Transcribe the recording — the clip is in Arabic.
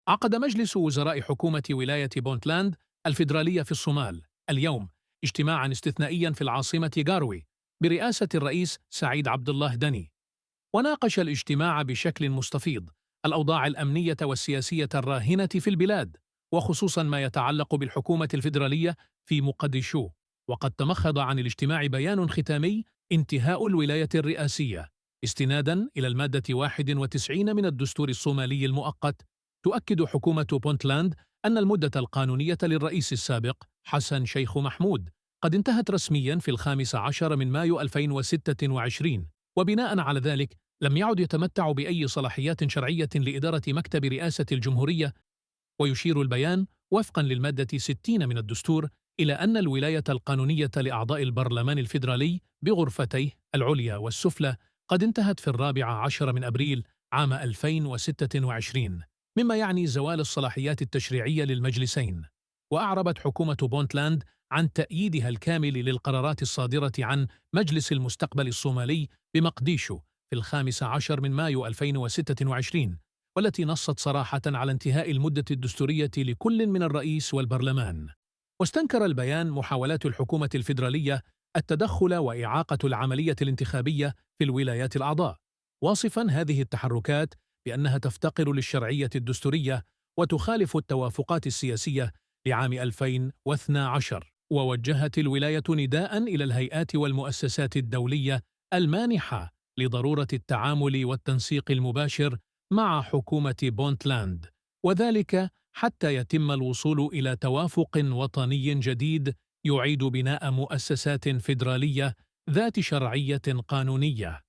عقد مجلس وزراء حكومة ولاية بونتلاند الفيدرالية في الصومال اليوم اجتماعا استثنائيا في العاصمة غاروي برئاسة الرئيس سعيد عبد الله دني. وناقش الاجتماع بشكل مستفيض الأوضاع الأمنية والسياسية الراهنة في البلاد، وخصوصا ما يتعلق بالحكومة الفيدرالية في مقديشو. وقد تمخض عن الاجتماع بيان ختامي: انتهاء الولاية الرئاسية. استنادا إلى المادة 91 من الدستور الصومالي المؤقت، تؤكد حكومة بونتلاند أن المدة القانونية للرئيس السابق حسن شيخ محمود قد انتهت رسميا في 15 من مايو 2026، وبناء على ذلك لم يعد يتمتع بأي صلاحيات شرعية لإدارة مكتب رئاسة الجمهورية. ويشير البيان وفقا للمادة 60 من الدستور إلى أن الولاية القانونية لأعضاء البرلمان الفيدرالي بغرفتيه العليا والسفلى قد انتهت في 14 من أبريل عام 2026، مما يعني زوال الصلاحيات التشريعية للمجلسين. وأعربت حكومة بونتلاند عن تأييدها الكامل للقرارات الصادرة عن مجلس المستقبل الصومالي بمقديشو في 15 من مايو 2026، والتي نصت صراحة على انتهاء المدة الدستورية لكل من الرئيس والبرلمان. واستنكر البيان محاولات الحكومة الفيدرالية التدخل وإعاقة العملية الانتخابية في الولايات الأعضاء، واصفا هذه التحركات بأنها تفتقر للشرعية الدستورية وتخالف التوافقات السياسية لعام 2012. ووجهت الولاية نداء إلى الهيئات والمؤسسات الدولية المانحة لضرورة التعامل والتنسيق المباشر مع حكومة بونتلاند، وذلك حتى يتم الوصول إلى توافق وطني جديد يعيد بناء مؤسسات فيدرالية ذات شرعية قانونية.